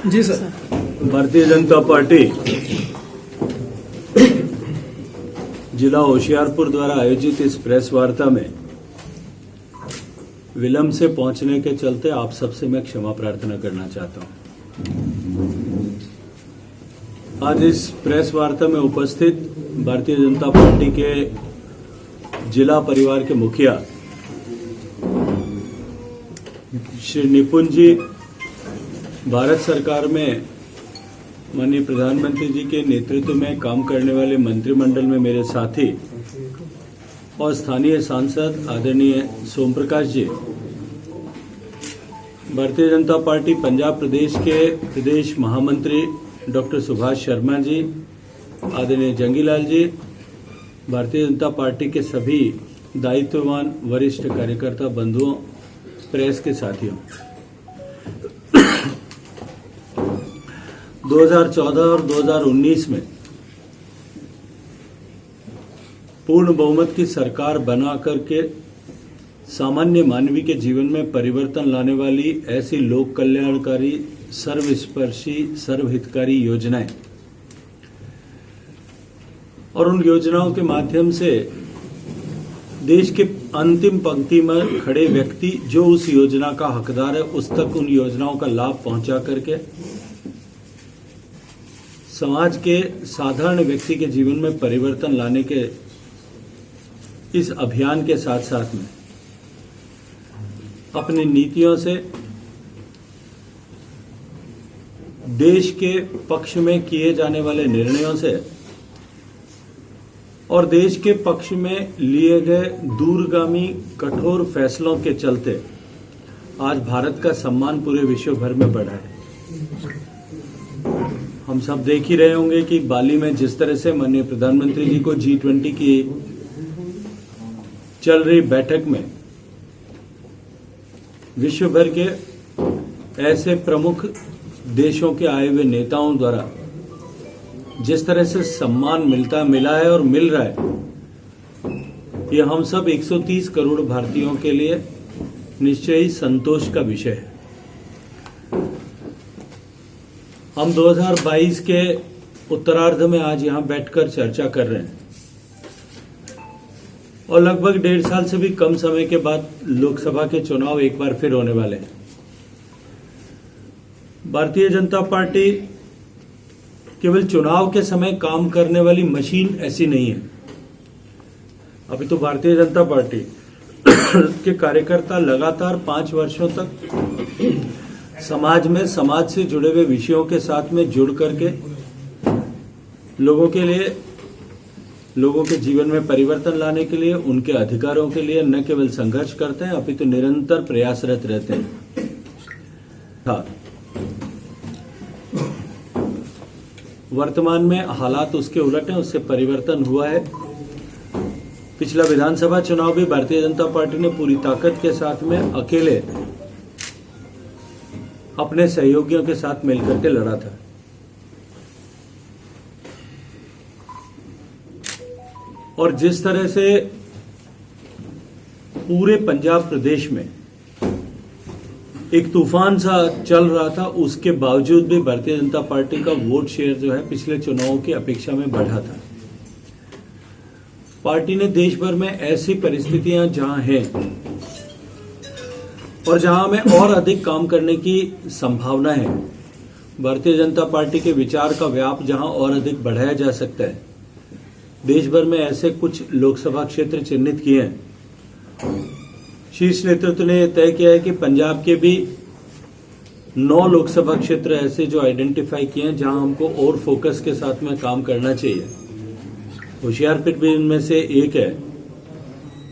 जी sir. Bharatiya Janata party जिला होशियारपुर द्वारा आयोजित इस प्रेस वार्ता में विलंब से पहुंचने के चलते आप सबसे मैं क्षमा प्रार्थना करना चाहता हूं। आज इस प्रेस वार्ता में उपस्थित भारतीय जनता पार्टी के जिला परिवार के मुखिया श्री निपुण जी, भारत सरकार में माननीय प्रधानमंत्री जी के नेतृत्व में काम करने वाले मंत्रिमंडल में मेरे साथी और स्थानीय सांसद आदरणीय सोम प्रकाश जी, भारतीय जनता पार्टी पंजाब प्रदेश के प्रदेश महामंत्री डॉक्टर सुभाष शर्मा जी, आदरणीय जंगीलाल जी, भारतीय जनता पार्टी के सभी दायित्ववान वरिष्ठ कार्यकर्ता बंधुओं, प्रेस के साथियों, 2014 और 2019 में पूर्ण बहुमत की सरकार बना करके सामान्य मानवीय के जीवन में परिवर्तन लाने वाली ऐसी लोक कल्याणकारी, सर्वस्पर्शी, सर्वहितकारी योजनाएं और उन योजनाओं के माध्यम से देश के अंतिम पंक्ति में खड़े व्यक्ति जो उस योजना का हकदार है उस तक उन योजनाओं का लाभ पहुंचा करके समाज के साधारण व्यक्ति के जीवन में परिवर्तन लाने के इस अभियान के साथ साथ में अपनी नीतियों से देश के पक्ष में किए जाने वाले निर्णयों से और देश के पक्ष में लिए गए दूरगामी कठोर फैसलों के चलते आज भारत का सम्मान पूरे विश्व भर में बढ़ा है। हम सब देख ही रहे होंगे कि बाली में जिस तरह से माननीय प्रधानमंत्री जी को G20 की चल रही बैठक में विश्व भर के ऐसे प्रमुख देशों के आए हुए नेताओं द्वारा जिस तरह से सम्मान मिला है और मिल रहा है, ये हम सब 130 करोड़ भारतीयों के लिए निश्चय ही संतोष का विषय है। हम 2022 के उत्तरार्ध में आज यहां बैठकर चर्चा कर रहे हैं और लगभग 1.5 साल से भी कम समय के बाद लोकसभा के चुनाव एक बार फिर होने वाले हैं। भारतीय जनता पार्टी केवल चुनाव के समय काम करने वाली मशीन ऐसी नहीं है। अभी तो भारतीय जनता पार्टी के कार्यकर्ता लगातार 5 वर्षों तक समाज में समाज से जुड़े हुए विषयों के साथ में जुड़ करके लोगों के लिए, लोगों के जीवन में परिवर्तन लाने के लिए, उनके अधिकारों के लिए न केवल संघर्ष करते हैं अपितु निरंतर प्रयासरत रहते हैं। वर्तमान में हालात उसके उलट हैं, उससे परिवर्तन हुआ है। पिछला विधानसभा चुनाव भी भारतीय जनता पार्टी ने पूरी ताकत के साथ में अकेले अपने सहयोगियों के साथ मिलकर के लड़ा था। और जिस तरह से पूरे पंजाब प्रदेश में एक तूफान सा चल रहा था, उसके बावजूद भी भारतीय जनता पार्टी का वोट शेयर जो है पिछले चुनावों की अपेक्षा में बढ़ा था। पार्टी ने देश भर में ऐसी परिस्थितियां जहां हैं और जहां हमें और अधिक काम करने की संभावना है, भारतीय जनता पार्टी के विचार का व्याप जहां और अधिक बढ़ाया जा सकता है, देश भर में ऐसे कुछ लोकसभा क्षेत्र चिन्हित किए हैं। शीर्ष नेतृत्व ने तय किया है कि पंजाब के भी 9 लोकसभा क्षेत्र ऐसे जो आइडेंटिफाई किए हैं जहां हमको और फोकस के साथ में काम करना चाहिए। होशियारपुर भी इनमें से एक है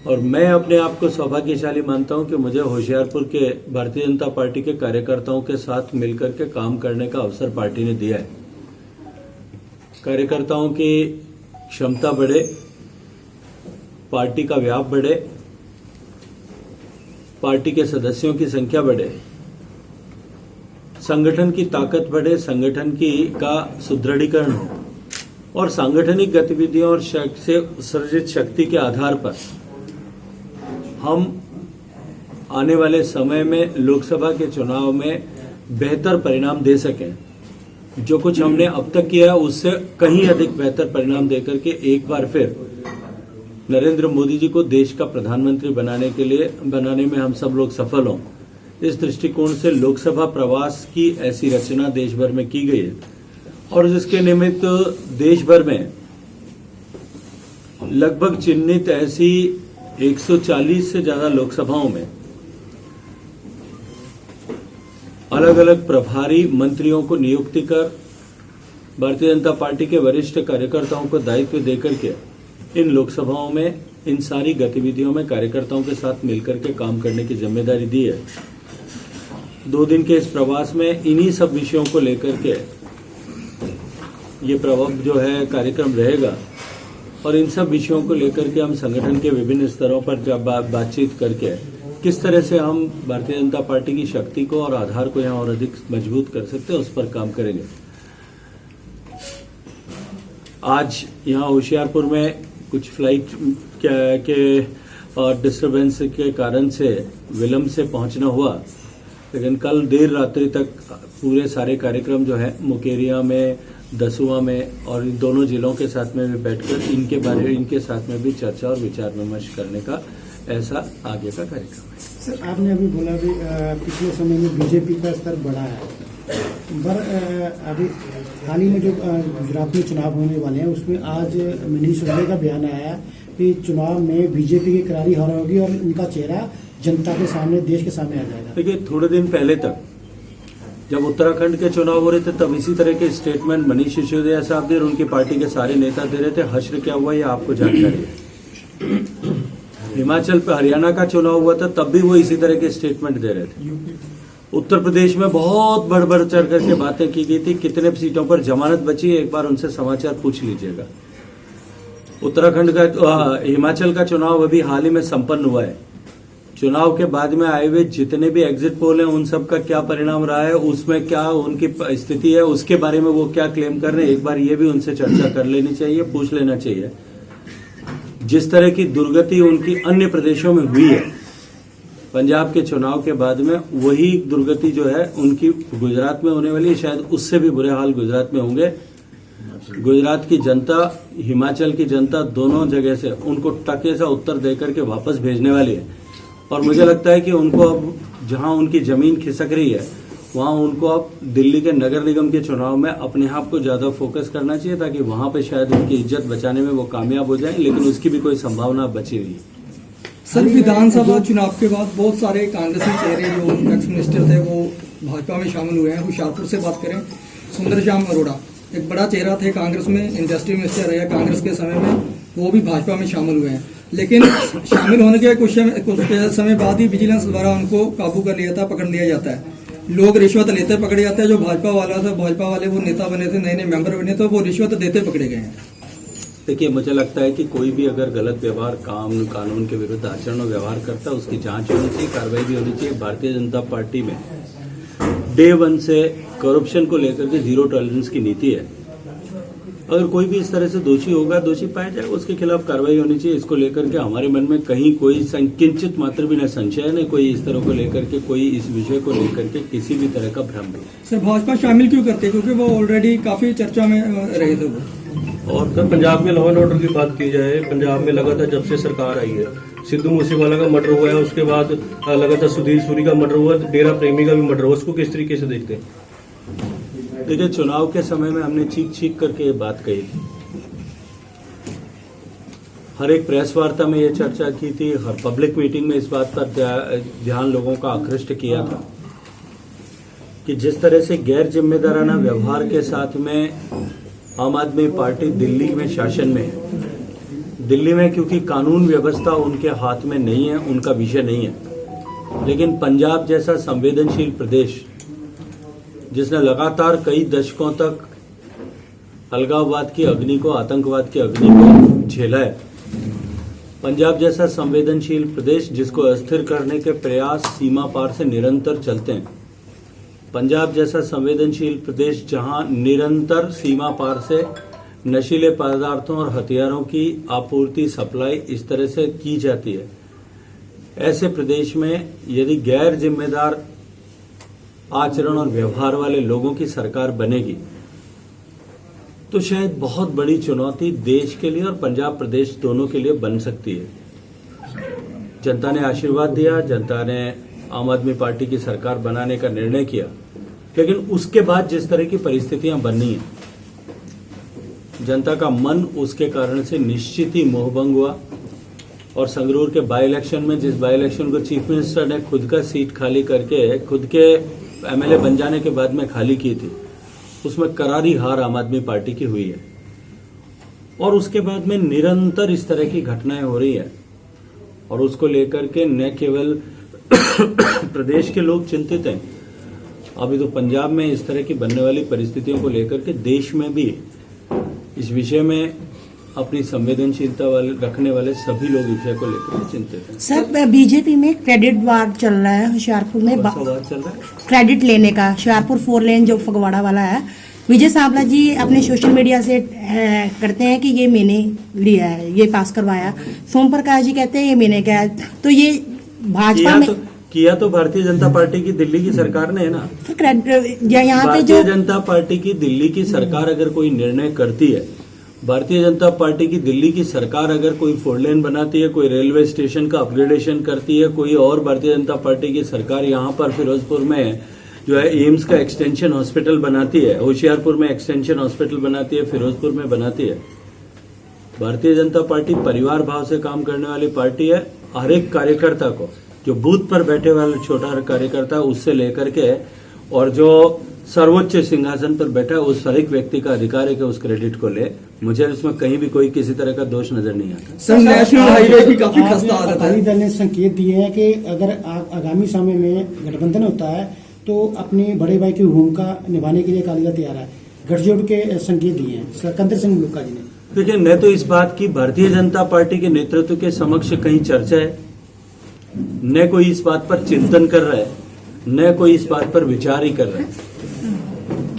और मैं अपने आप को सौभाग्यशाली मानता हूं कि मुझे होशियारपुर के भारतीय जनता पार्टी के कार्यकर्ताओं के साथ मिलकर के काम करने का अवसर पार्टी ने दिया है। कार्यकर्ताओं की क्षमता बढ़े, पार्टी का व्याप बढ़े, पार्टी के सदस्यों की संख्या बढ़े, संगठन की ताकत बढ़े, संगठन का सुदृढ़ीकरण हो और सांगठनिक गतिविधियों और से सर्जित शक्ति के आधार पर हम आने वाले समय में लोकसभा के चुनाव में बेहतर परिणाम दे सकें, जो कुछ हमने अब तक किया है उससे कहीं अधिक बेहतर परिणाम देकर के एक बार फिर नरेंद्र मोदी जी को देश का प्रधानमंत्री बनाने में हम सब लोग सफल हों। इस दृष्टिकोण से लोकसभा प्रवास की ऐसी रचना देश भर में की गई है और जिसके निमित्त देश भर में लगभग चिन्हित ऐसी 140 से ज्यादा लोकसभाओं में अलग अलग प्रभारी मंत्रियों को नियुक्ति कर भारतीय जनता पार्टी के वरिष्ठ कार्यकर्ताओं को दायित्व देकर के इन लोकसभाओं में इन सारी गतिविधियों में कार्यकर्ताओं के साथ मिलकर के काम करने की जिम्मेदारी दी है। 2 दिन के इस प्रवास में इन्हीं सब विषयों को लेकर के ये प्रभाव जो है कार्यक्रम रहेगा और इन सब विषयों को लेकर के हम संगठन के विभिन्न स्तरों पर जब बातचीत करके किस तरह से हम भारतीय जनता पार्टी की शक्ति को और आधार को यहाँ और अधिक मजबूत कर सकते हैं उस पर काम करेंगे। आज यहाँ होशियारपुर में कुछ फ्लाइट के डिस्टरबेंस के कारण से विलंब से पहुंचना हुआ, लेकिन कल देर रात्रि तक पूरे सारे कार्यक्रम जो है मुकेरिया में, दसुआ में और इन दोनों जिलों के साथ में भी बैठकर इनके साथ में भी चर्चा और विचार विमर्श करने का ऐसा आगे का कार्यक्रम है। सर, आपने अभी बोला भी पिछले समय में बीजेपी का स्तर बढ़ा है, पर अभी हाल ही में जो गुजरात में चुनाव होने वाले हैं उसमें आज मनीष सिसोदिया का बयान आया कि चुनाव में बीजेपी की करारी हार होगी और उनका चेहरा जनता के सामने, देश के सामने आ जाएगा। देखिए, थोड़े दिन पहले तक जब उत्तराखंड के चुनाव हो रहे थे तब इसी तरह के स्टेटमेंट मनीष सिसोदिया साहब और उनकी पार्टी के सारे नेता दे रहे थे। हश्र क्या हुआ ये आपको जानकारी है। हिमाचल पे हरियाणा का चुनाव हुआ था तब भी वो इसी तरह के स्टेटमेंट दे रहे थे। उत्तर प्रदेश में बहुत बढ़ चढ़ करके बातें की गई थी, कितने सीटों पर जमानत बची है एक बार उनसे समाचार पूछ लीजिएगा। उत्तराखंड का हिमाचल का चुनाव अभी हाल ही में संपन्न हुआ है। चुनाव के बाद में आए हुए जितने भी एग्जिट पोल हैं उन सब का क्या परिणाम रहा है, उसमें क्या उनकी स्थिति है, उसके बारे में वो क्या क्लेम कर रहे हैं, एक बार ये भी उनसे चर्चा कर लेनी चाहिए, पूछ लेना चाहिए। जिस तरह की दुर्गति उनकी अन्य प्रदेशों में हुई है पंजाब के चुनाव के बाद में, वही दुर्गति जो है उनकी गुजरात में होने वाली है। शायद उससे भी बुरे हाल गुजरात में होंगे। गुजरात की जनता, हिमाचल की जनता दोनों जगह से उनको टके सा उत्तर देकर के वापस भेजने वाली है और मुझे लगता है कि उनको अब जहां उनकी जमीन खिसक रही है वहां उनको अब दिल्ली के नगर निगम के चुनाव में अपने आप को ज्यादा फोकस करना चाहिए ताकि वहां पे शायद उनकी इज्जत बचाने में वो कामयाब हो जाए, लेकिन उसकी भी कोई संभावना बची नहीं। सर, विधानसभा चुनाव के बाद बहुत सारे कांग्रेसी चेहरे जो एक्स मिनिस्टर थे वो भाजपा में शामिल हुए हैं। होशियारपुर से बात करें, सुंदर श्याम अरोड़ा एक बड़ा चेहरा थे कांग्रेस में, इंडस्ट्री मिनिस्टर रहे कांग्रेस के समय में, वो भी भाजपा में शामिल हुए हैं। लेकिन शामिल होने के कुछ समय बाद ही विजिलेंस द्वारा उनको काबू कर लिया था, पकड़ लिया जाता है। लोग रिश्वत लेते पकड़े जाते हैं। जो भाजपा वाला था, भाजपा वाले वो नेता बने थे, नए नए मेंबर बने तो वो रिश्वत देते पकड़े गए हैं। देखिए, मुझे लगता है कि कोई भी अगर गलत व्यवहार, कानून के विरुद्ध आचरण और व्यवहार करता है उसकी जांच होनी चाहिए, कार्रवाई भी होनी चाहिए। भारतीय जनता पार्टी में डे 1 से करप्शन को लेकर के 0 टॉलरेंस की नीति है। अगर कोई भी इस तरह से दोषी होगा, दोषी पाया जाए, उसके खिलाफ कार्रवाई होनी चाहिए। इसको लेकर के हमारे मन में कहीं कोई किंचित मात्र भी न संशय, न कोई इस तरह को लेकर के, कोई इस विषय को लेकर के किसी भी तरह का भ्रम नहीं। सर, भाजपा शामिल क्यों करते? क्योंकि वो ऑलरेडी काफी चर्चा में रहे थे वो। और सर, पंजाब में लॉ एंड ऑर्डर की बात की जाए, पंजाब में लगातार जब से सरकार आई है, सिद्धू मूसेवाला का मर्डर हुआ है, उसके बाद लगातार सुधीर सूरी का मर्डर हुआ, डेरा प्रेमी का भी मर्डर हुआ, उसको किस तरीके से देखते हैं? देखिए, चुनाव के समय में हमने चीख करके ये बात कही थी, हर एक प्रेस वार्ता में ये चर्चा की थी, हर पब्लिक मीटिंग में इस बात पर ध्यान लोगों का आकृष्ट किया था कि जिस तरह से गैर जिम्मेदाराना व्यवहार के साथ में आम आदमी पार्टी दिल्ली में शासन में है। दिल्ली में क्योंकि कानून व्यवस्था उनके हाथ में नहीं है, उनका विषय नहीं है, लेकिन पंजाब जैसा संवेदनशील प्रदेश जिसने लगातार कई दशकों तक अलगाववाद की अग्नि को, आतंकवाद की अग्नि को झेला है, पंजाब जैसा संवेदनशील प्रदेश जिसको अस्थिर करने के प्रयास सीमा पार से निरंतर चलते हैं, पंजाब जैसा संवेदनशील प्रदेश जहां निरंतर सीमा पार से नशीले पदार्थों और हथियारों की आपूर्ति, सप्लाई इस तरह से की जाती है, ऐसे प्रदेश में यदि गैर जिम्मेदार आचरण और व्यवहार वाले लोगों की सरकार बनेगी तो शायद बहुत बड़ी चुनौती देश के लिए और पंजाब प्रदेश दोनों के लिए बन सकती है। जनता ने आशीर्वाद दिया, जनता ने आम आदमी पार्टी की सरकार बनाने का निर्णय किया, लेकिन उसके बाद जिस तरह की परिस्थितियां बननी है, जनता का मन उसके कारण से निश्चित ही मोहभंग हुआ। और संगरूर के बाई इलेक्शन में, जिस बाई इलेक्शन को चीफ मिनिस्टर ने खुद का सीट खाली करके खुद के एमएलए बन जाने के बाद में खाली की थी, उसमें करारी हार आम आदमी पार्टी की हुई है। और उसके बाद में निरंतर इस तरह की घटनाएं हो रही है और उसको लेकर के न केवल प्रदेश के लोग चिंतित हैं, अभी तो पंजाब में इस तरह की बनने वाली परिस्थितियों को लेकर के देश में भी इस विषय में अपनी संवेदनशीलता रखने वाले सभी लोग विषय को लेकर के चिंतित हैं। सर, बीजेपी में क्रेडिट वार चल रहा है होशियारपुर में, कौन सा वार चल रहा है? क्रेडिट लेने का। होशियारपुर 4 लेन जो फगवाड़ा वाला है, विजय सांपला जी अपने सोशल मीडिया से करते हैं कि ये मैंने लिया है, ये पास करवाया। सोम प्रकाश जी कहते हैं ये मैंने किया है। तो ये भाजपा में किया तो भारतीय जनता पार्टी की दिल्ली की सरकार ने है ना। यहाँ पे भारतीय जो जनता पार्टी की दिल्ली की सरकार अगर कोई निर्णय करती है, भारतीय जनता पार्टी की दिल्ली की सरकार अगर कोई 4 लेन बनाती है, कोई रेलवे स्टेशन का अपग्रेडेशन करती है, कोई और भारतीय जनता पार्टी की सरकार यहाँ पर फिरोजपुर में जो है एम्स का एक्सटेंशन हॉस्पिटल बनाती है, होशियारपुर में एक्सटेंशन हॉस्पिटल बनाती है, फिरोजपुर में बनाती है। भारतीय जनता पार्टी परिवार भाव से काम करने वाली पार्टी है। हर एक कार्यकर्ता को, जो बूथ पर बैठे वाले छोटा कार्यकर्ता उससे लेकर के और जो सर्वोच्च सिंहासन पर बैठा है, उस हर एक व्यक्ति का अधिकार है कि उस क्रेडिट को ले। मुझे इसमें कहीं भी कोई किसी तरह का दोष नजर नहीं आता। सर, नेशनल हाईवे की काफी खस्ता हालत है। अकाली दल ने संकेत दिए हैं कि अगर आगामी समय में गठबंधन होता है तो अपने बड़े भाई की भूमिका निभाने के लिए अकाली दल तैयार है। गठजोड़ के संकेत दिए हैं सिकंदर सिंह मलूका जी ने। देखिए, न तो इस बात की भारतीय जनता पार्टी के नेतृत्व के समक्ष कहीं चर्चा है, न कोई इस बात पर चिंतन कर रहा है, न कोई इस बात पर विचार ही कर रहा है।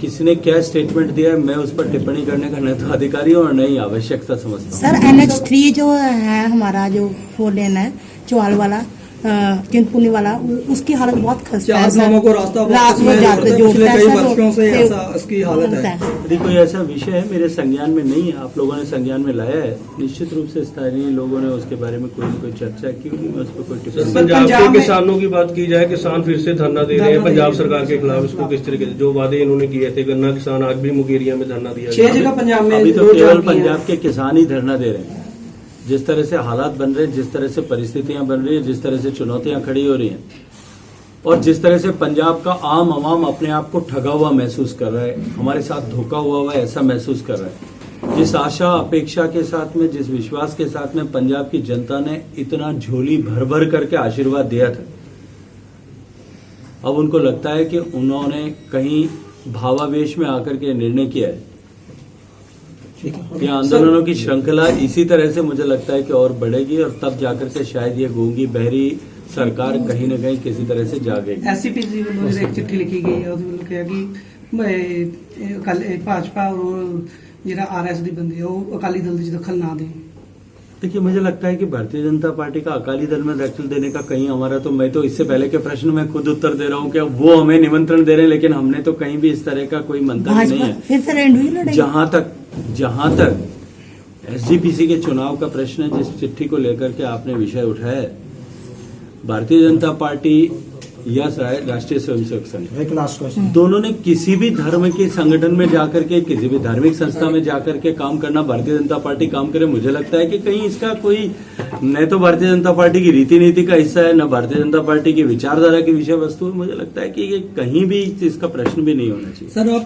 किसने क्या स्टेटमेंट दिया है, मैं उस पर टिप्पणी करने का न तो अधिकारी हूं और न ही आवश्यकता समझता हूं। सर, NH3 जो है हमारा, जो 4 लेन है चौहाल वाला, चिंतपूर्णी वाला, उसकी हालत बहुत खस्ता है। 4 गांवों को रास्ता जोड़ता है। कई वर्षों से ऐसा इसकी हालत है। यदि कोई ऐसा विषय है मेरे संज्ञान में नहीं है, आप लोगों ने संज्ञान में लाया है, निश्चित रूप से स्थानीय लोगों ने उसके बारे में कोई न कोई चर्चा की होगी, मैं उस पर कोई टिप्पणी। पंजाब के किसानों की बात की जाए, किसान फिर से धरना दे रहे हैं पंजाब सरकार के खिलाफ। इसको किस तरीके से, जो वादे इन्होंने किए थे, गन्ना किसान आज भी मुकेरिया में धरना दिया। 6 जगह पंजाब में अभी तो केवल पंजाब के किसान ही धरना दे रहे हैं। जिस तरह से हालात बन रहे हैं, जिस तरह से परिस्थितियां बन रही है, जिस तरह से चुनौतियां खड़ी हो रही हैं और जिस तरह से पंजाब का आम आवाम अपने आप को ठगा हुआ महसूस कर रहा है, हमारे साथ धोखा हुआ है ऐसा महसूस कर रहा है। जिस आशा अपेक्षा के साथ में, जिस विश्वास के साथ में पंजाब की जनता ने इतना झोली भर भर करके आशीर्वाद दिया था, अब उनको लगता है कि उन्होंने कहीं भावावेश में आकर के निर्णय किया है। ये आंदोलनों की श्रृंखला इसी तरह से मुझे लगता है कि और बढ़ेगी और तब जाकर के शायद ये गूंगी बहरी सरकार कहीं न कहीं किसी तरह से जागेगी। SCPC ਵੱਲੋਂ एक चिट्ठी लिखी गई है, ਉਹਦੇ ਵੱਲੋਂ ਕਿਹਾ ਕਿ ਅਕਾਲੀ ਭਾਜਪਾ और ਜਿਹੜਾ RS ਦੀ ਬੰਦੇ ਉਹ ਅਕਾਲੀ ਦਲ ਦੀ दखल ना दें। देखिए, मुझे लगता है कि भारतीय जनता पार्टी का अकाली दल में दखल देने का कहीं हमारा, तो मैं तो इससे पहले के प्रश्न में खुद उत्तर दे रहा हूं कि वो हमें निमंत्रण दे रहे हैं, लेकिन हमने तो कहीं भी इस तरह का कोई मंतव्य नहीं है। फिर सर इंडिविजुअल लड़ाई। जहां तक SGPC के चुनाव का प्रश्न है, जिस चिट्ठी को लेकर के आपने विषय उठाया है, भारतीय जनता पार्टी या राष्ट्रीय स्वयंसेवक संघ, एक लास्ट क्वेश्चन, दोनों ने किसी भी धर्म के संगठन में जाकर के, किसी भी धार्मिक संस्था में जाकर के काम करना, भारतीय जनता पार्टी काम करे, मुझे लगता है कि कहीं इसका कोई न तो भारतीय जनता पार्टी की रीति नीति का हिस्सा है, न भारतीय जनता पार्टी की विचारधारा की विषय वस्तु है। मुझे लगता है कि ये कहीं भी इसका प्रश्न भी नहीं होना चाहिए। सर, आप